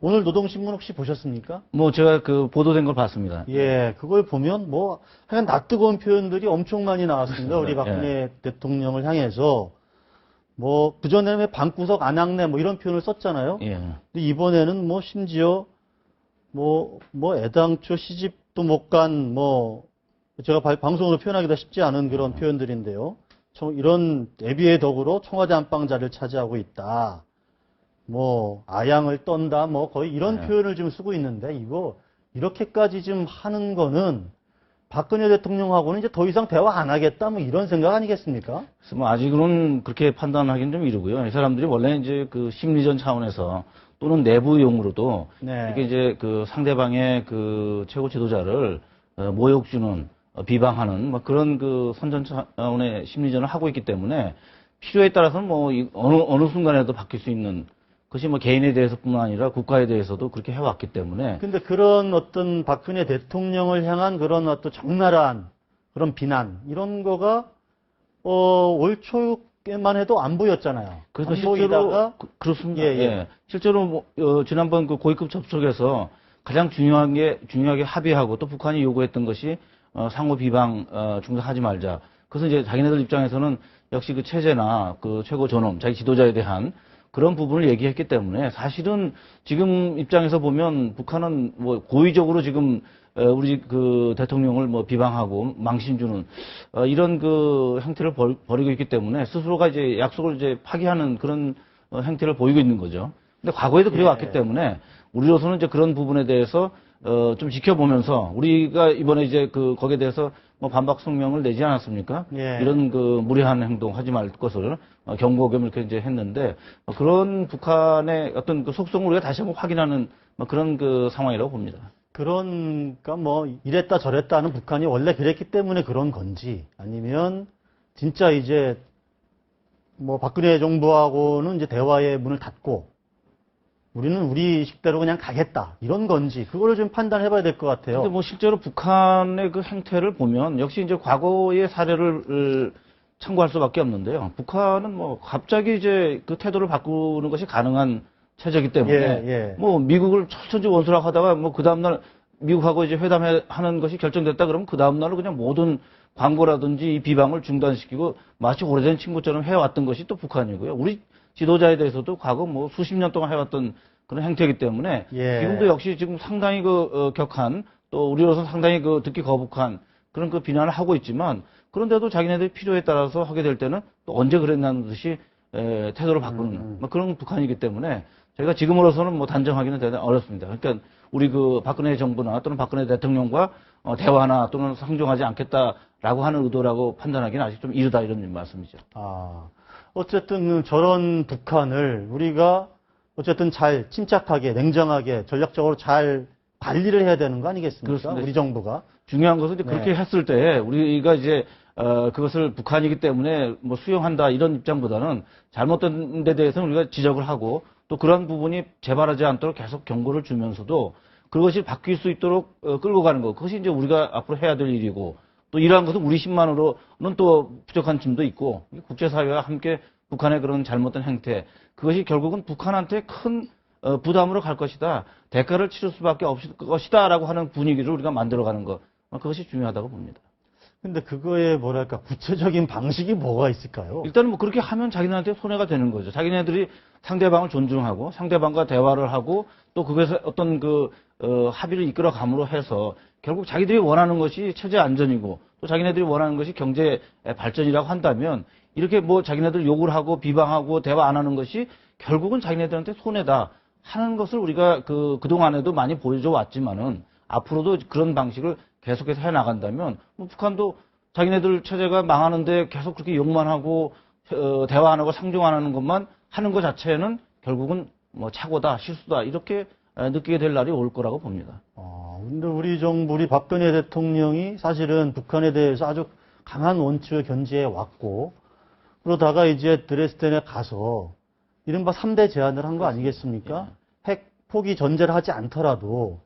오늘 노동신문 혹시 보셨습니까? 뭐 제가 그 보도된 걸 봤습니다. 예, 그걸 보면 뭐 하여간 낯뜨거운 표현들이 엄청 많이 나왔습니다. 우리 예. 박근혜 대통령을 향해서 뭐 그전에는 방구석 안악내 뭐 이런 표현을 썼잖아요. 예. 근데 이번에는 뭐 심지어 뭐 애당초 시집도 못 간 뭐 제가 방송으로 표현하기가 쉽지 않은 그런 표현들인데요. 이런 애비의 덕으로 청와대 안방자를 차지하고 있다. 뭐 아양을 떤다. 뭐 거의 이런 표현을 지금 쓰고 있는데 이거 이렇게까지 지금 하는 거는 박근혜 대통령하고는 이제 더 이상 대화 안 하겠다. 뭐 이런 생각 아니겠습니까? 그래서 뭐 아직은 그렇게 판단하기는 좀 이르고요. 이 사람들이 원래 이제 그 심리전 차원에서 또는 내부용으로도 네. 이게 이제 그 상대방의 그 최고 지도자를 모욕 주는 비방하는 뭐 그런 그 선전 차원의 심리전을 하고 있기 때문에 필요에 따라서는 뭐 어느 순간에도 바뀔 수 있는 그것이 뭐 개인에 대해서뿐만 아니라 국가에 대해서도 그렇게 해왔기 때문에. 근데 그런 어떤 박근혜 대통령을 향한 그런 어떤 적나라한 그런 비난 이런 거가 올 초에만 해도 안 보였잖아요. 그래서 안 실제로 보이다가 그렇습니다. 예, 예. 예. 실제로 뭐 지난번 그 고위급 접촉에서 가장 중요하게 합의하고 또 북한이 요구했던 것이 상호 비방 중단하지 말자. 그래서 이제 자기네들 입장에서는 역시 그 체제나 그 최고 존엄, 자기 지도자에 대한 그런 부분을 얘기했기 때문에 사실은 지금 입장에서 보면 북한은 뭐 고의적으로 지금 우리 그 대통령을 뭐 비방하고 망신 주는 이런 그 행태를 벌이고 있기 때문에 스스로가 이제 약속을 이제 파기하는 그런 행태를 보이고 있는 거죠. 근데 과거에도 그래 왔기 때문에 우리로서는 이제 그런 부분에 대해서 좀 지켜보면서 우리가 이번에 이제 그 거기에 대해서 뭐 반박 성명을 내지 않았습니까? 예. 이런 그 무리한 행동 하지 말 것을 경고겸 이렇게 이제 했는데 그런 북한의 어떤 그 속성을 우리가 다시 한번 확인하는 그런 그 상황이라고 봅니다. 그러니까 뭐 이랬다 저랬다 하는 북한이 원래 그랬기 때문에 그런 건지 아니면 진짜 이제 뭐 박근혜 정부하고는 이제 대화의 문을 닫고 우리는 우리 식대로 그냥 가겠다 이런 건지 그거를 좀 판단해 봐야 될 것 같아요. 근데 뭐 실제로 북한의 그 행태를 보면 역시 이제 과거의 사례를 참고할 수밖에 없는데요. 북한은 뭐 갑자기 이제 그 태도를 바꾸는 것이 가능한 체제이기 때문에 뭐 미국을 철천지 원수라고 하다가 뭐 그 다음날 미국하고 이제 회담하는 것이 결정됐다 그러면 그 다음날로 그냥 모든 광고라든지 이 비방을 중단시키고 마치 오래된 친구처럼 해왔던 것이 또 북한이고요. 우리 지도자에 대해서도 과거 뭐 수십 년 동안 해왔던 그런 행태이기 때문에 지금도 역시 지금 상당히 그 격한 또 우리로서는 상당히 그 듣기 거북한 그런 그 비난을 하고 있지만 그런데도 자기네들이 필요에 따라서 하게 될 때는 또 언제 그랬냐는 듯이 태도를 바꾸는 뭐 그런 북한이기 때문에 저희가 지금으로서는 뭐 단정하기는 대단히 어렵습니다. 그러니까 우리 그 박근혜 정부나 또는 박근혜 대통령과 대화나 또는 상종하지 않겠다라고 하는 의도라고 판단하기는 아직 좀 이르다 이런 말씀이죠. 어쨌든 저런 북한을 우리가 어쨌든 잘 침착하게 냉정하게 전략적으로 잘 관리를 해야 되는 거 아니겠습니까? 그렇습니다. 우리 정부가. 중요한 것은 이제 그렇게 했을 때 우리가 이제 그것을 북한이기 때문에 뭐 수용한다 이런 입장보다는 잘못된 데 대해서는 우리가 지적을 하고 또 그런 부분이 재발하지 않도록 계속 경고를 주면서도 그것이 바뀔 수 있도록 끌고 가는 것. 그것이 이제 우리가 앞으로 해야 될 일이고 또 이러한 것은 우리 힘만으로는 또 부족한 점도 있고 국제사회와 함께 북한의 그런 잘못된 행태 그것이 결국은 북한한테 큰 부담으로 갈 것이다. 대가를 치를 수밖에 없을 것이다라고 하는 분위기를 우리가 만들어가는 것. 그것이 중요하다고 봅니다. 근데 그거에 뭐랄까 구체적인 방식이 뭐가 있을까요? 일단은 뭐 그렇게 하면 자기네한테 손해가 되는 거죠. 자기네들이 상대방을 존중하고 상대방과 대화를 하고 또 그것에 어떤 그 합의를 이끌어감으로 해서 결국 자기들이 원하는 것이 체제 안전이고 또 자기네들이 원하는 것이 경제 발전이라고 한다면 이렇게 뭐 자기네들 욕을 하고 비방하고 대화 안 하는 것이 결국은 자기네들한테 손해다 하는 것을 우리가 그동안에도 많이 보여줘 왔지만은 앞으로도 그런 방식을 계속해서 해 나간다면 뭐 북한도 자기네들 체제가 망하는데 계속 그렇게 욕만 하고 대화 안 하고 상종 안 하는 것만 하는 것 자체는 결국은 뭐 착오다 실수다 이렇게 느끼게 될 날이 올 거라고 봅니다. 근데 우리 정부, 우리 박근혜 대통령이 사실은 북한에 대해서 아주 강한 원칙을 견지해 왔고, 그러다가 이제 드레스덴에 가서 이른바 3대 제안을 한 거 아니겠습니까? 핵 포기 전제를 하지 않더라도,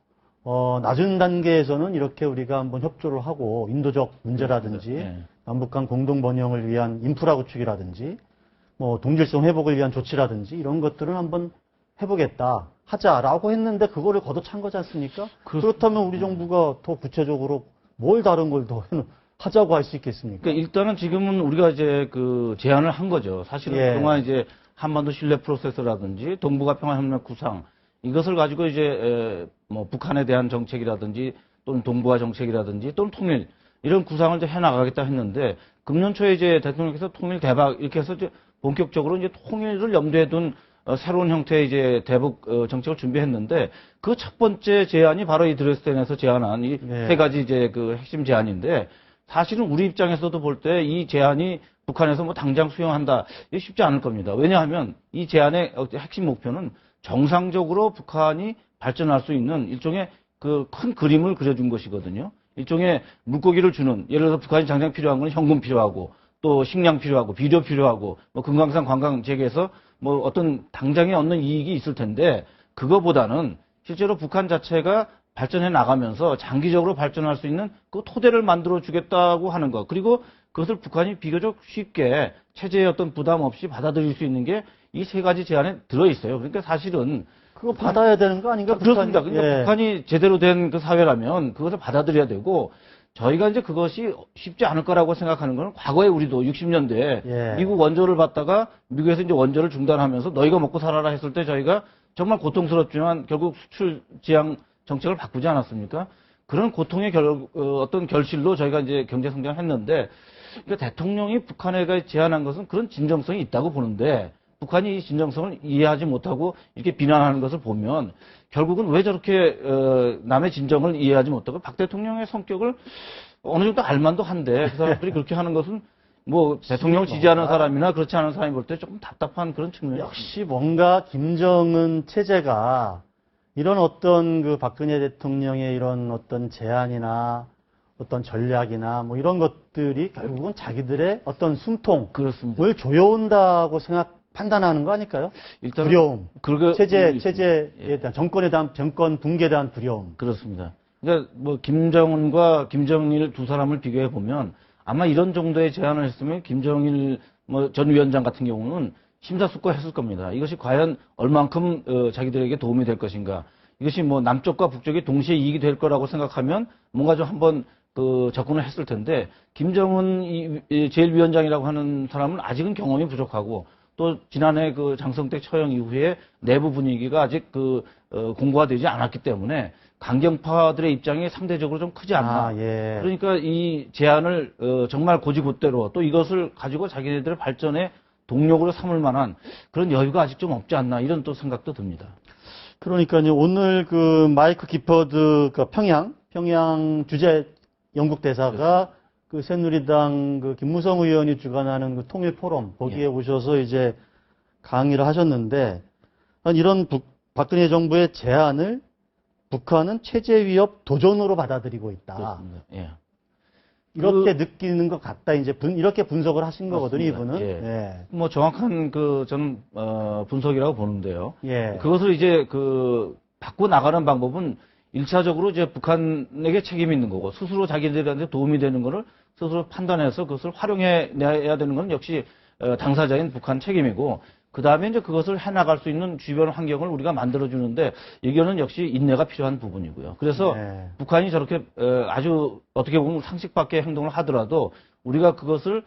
낮은 단계에서는 이렇게 우리가 한번 협조를 하고, 인도적 문제라든지, 남북 간 공동 번영을 위한 인프라 구축이라든지, 뭐, 동질성 회복을 위한 조치라든지, 이런 것들을 한번 해보겠다. 하자라고 했는데 그거를 걷어찬 거지 않습니까? 그렇습니다. 그렇다면 우리 정부가 더 구체적으로 뭘 다른 걸 더 하자고 할 수 있겠습니까? 그러니까 일단은 지금은 우리가 이제 그 제안을 한 거죠. 사실은 예. 그동안 이제 한반도 신뢰 프로세스라든지 동북아 평화협력 구상 이것을 가지고 이제 뭐 북한에 대한 정책이라든지 또는 동북아 정책이라든지 또는 통일 이런 구상을 이제 해나가겠다 했는데 금년 초에 이제 대통령께서 통일 대박 이렇게 해서 이제 본격적으로 이제 통일을 염두에 둔 새로운 형태의 이제 대북 정책을 준비했는데 그 첫 번째 제안이 바로 이 드레스덴에서 제안한 이 세 가지 이제 그 핵심 제안인데 사실은 우리 입장에서도 볼 때 이 제안이 북한에서 뭐 당장 수용한다 이게 쉽지 않을 겁니다. 왜냐하면 이 제안의 핵심 목표는 정상적으로 북한이 발전할 수 있는 일종의 그 큰 그림을 그려준 것이거든요. 일종의 물고기를 주는 예를 들어서 북한이 당장 필요한 건 현금 필요하고 또 식량 필요하고 비료 필요하고 뭐 금강산 관광 재개해서 뭐 어떤 당장에 얻는 이익이 있을 텐데 그거보다는 실제로 북한 자체가 발전해 나가면서 장기적으로 발전할 수 있는 그 토대를 만들어 주겠다고 하는 것. 그리고 그것을 북한이 비교적 쉽게 체제의 어떤 부담 없이 받아들일 수 있는 게 이 세 가지 제안에 들어 있어요. 그러니까 사실은 그거 받아야 되는 거 아닌가? 그렇습니다. 북한이? 그러니까 예. 북한이 제대로 된 그 사회라면 그것을 받아들여야 되고 저희가 이제 그것이 쉽지 않을 거라고 생각하는 건 과거에 우리도 60년대에 예. 미국 원조를 받다가 미국에서 이제 원조를 중단하면서 너희가 먹고 살아라 했을 때 저희가 정말 고통스럽지만 결국 수출 지향 정책을 바꾸지 않았습니까? 그런 고통의 어떤 결실로 저희가 이제 경제 성장을 했는데 그러니까 대통령이 북한에 제안한 것은 그런 진정성이 있다고 보는데 북한이 이 진정성을 이해하지 못하고 이렇게 비난하는 것을 보면 결국은 왜 저렇게 남의 진정을 이해하지 못하고 박 대통령의 성격을 어느 정도 알만도 한데 그 사람들이 그렇게 하는 것은 뭐 대통령을 지지하는 사람이나 그렇지 않은 사람이 볼 때 조금 답답한 그런 측면이 역시 뭔가 김정은 체제가 이런 어떤 그 박근혜 대통령의 이런 어떤 제안이나 어떤 전략이나 뭐 이런 것들이 결국은 자기들의 어떤 숨통을 그렇습니다. 조여온다고 판단하는 거 아닐까요? 일단 두려움. 체제에 예. 대한 정권 붕괴에 대한 두려움. 그렇습니다. 그러니까 뭐 김정은과 김정일 두 사람을 비교해 보면 아마 이런 정도의 제안을 했으면 김정일 뭐 전 위원장 같은 경우는 심사숙고했을 겁니다. 이것이 과연 얼만큼 자기들에게 도움이 될 것인가. 이것이 뭐 남쪽과 북쪽이 동시에 이익이 될 거라고 생각하면 뭔가 좀 한번 접근을 했을 텐데 김정은 제1위원장이라고 하는 사람은 아직은 경험이 부족하고 또 지난해 그 장성택 처형 이후에 내부 분위기가 아직 공고가 되지 않았기 때문에 강경파들의 입장이 상대적으로 좀 크지 않나. 예. 그러니까 이 제안을 정말 고지고대로 또 이것을 가지고 자기네들의 발전에 동력으로 삼을 만한 그런 여유가 아직 좀 없지 않나 이런 또 생각도 듭니다. 그러니까요, 오늘 그 마이크 기퍼드 그 평양 주재 영국 대사가 그 새누리당 그 김무성 의원이 주관하는 그 통일 포럼 거기에 오셔서 이제 강의를 하셨는데 이런 박근혜 정부의 제안을 북한은 체제 위협 도전으로 받아들이고 있다. 그렇습니다. 예. 이렇게 느끼는 것 같다. 이제 이렇게 분석을 하신 거거든요, 맞습니다. 이분은. 예. 예. 뭐 정확한 저는 분석이라고 보는데요. 예. 그것을 이제 바꿔 나가는 방법은 1차적으로 이제 북한에게 책임이 있는 거고 스스로 자기들한테 도움이 되는 거를 스스로 판단해서 그것을 활용해 내야 되는 건 역시 당사자인 북한 책임이고 그 다음에 이제 그것을 해나갈 수 있는 주변 환경을 우리가 만들어주는데 이거는 역시 인내가 필요한 부분이고요. 그래서 네. 북한이 저렇게 아주 어떻게 보면 상식 밖의 행동을 하더라도 우리가 그것을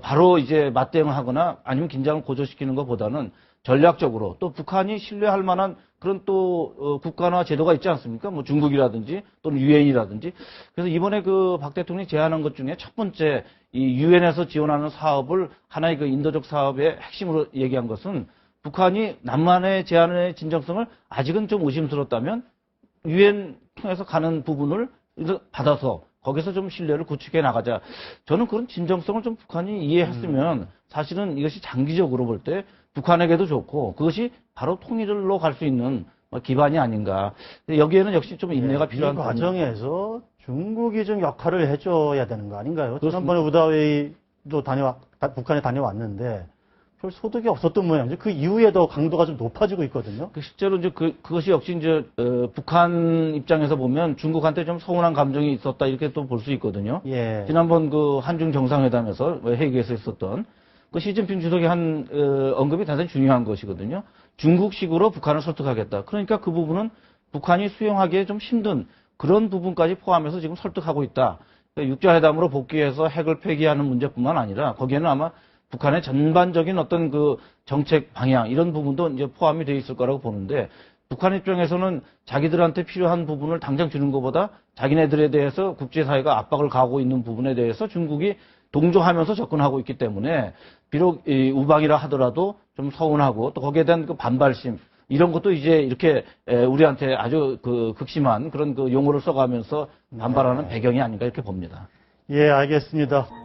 바로 이제 맞대응을 하거나 아니면 긴장을 고조시키는 것보다는 전략적으로 또 북한이 신뢰할 만한 그런 또 국가나 제도가 있지 않습니까? 뭐 중국이라든지 또는 유엔이라든지. 그래서 이번에 그 박 대통령이 제안한 것 중에 첫 번째 이 유엔에서 지원하는 사업을 하나의 그 인도적 사업의 핵심으로 얘기한 것은 북한이 남한의 제안의 진정성을 아직은 좀 의심스럽다면 유엔 통해서 가는 부분을 받아서 거기서 좀 신뢰를 구축해 나가자. 저는 그런 진정성을 좀 북한이 이해했으면 사실은 이것이 장기적으로 볼 때 북한에게도 좋고 그것이 바로 통일로 갈 수 있는 기반이 아닌가. 여기에는 역시 좀 인내가 필요한 이 과정에서 중국이 좀 역할을 해줘야 되는 거 아닌가요? 지난번에 우다웨이도 북한에 다녀왔는데 별 소득이 없었던 모양이죠. 그 이후에도 강도가 좀 높아지고 있거든요. 실제로 이제 그것이 역시 이제 북한 입장에서 보면 중국한테 좀 서운한 감정이 있었다 이렇게 또 볼 수 있거든요. 예. 지난번 그 한중 정상회담에서 회의에서 있었던 그 시진핑 주석이 한 언급이 대단히 중요한 것이거든요. 중국식으로 북한을 설득하겠다. 그러니까 그 부분은 북한이 수용하기에 좀 힘든 그런 부분까지 포함해서 지금 설득하고 있다. 그러니까 육자회담으로 복귀해서 핵을 폐기하는 문제뿐만 아니라 거기에는 아마 북한의 전반적인 어떤 그 정책 방향 이런 부분도 이제 포함이 되어 있을 거라고 보는데 북한 입장에서는 자기들한테 필요한 부분을 당장 주는 것보다 자기네들에 대해서 국제사회가 압박을 가하고 있는 부분에 대해서 중국이 동조하면서 접근하고 있기 때문에 비록 이 우방이라 하더라도 좀 서운하고 또 거기에 대한 그 반발심 이런 것도 이제 이렇게 우리한테 아주 그 극심한 그런 그 용어를 써가면서 반발하는 배경이 아닌가 이렇게 봅니다. 예, 알겠습니다.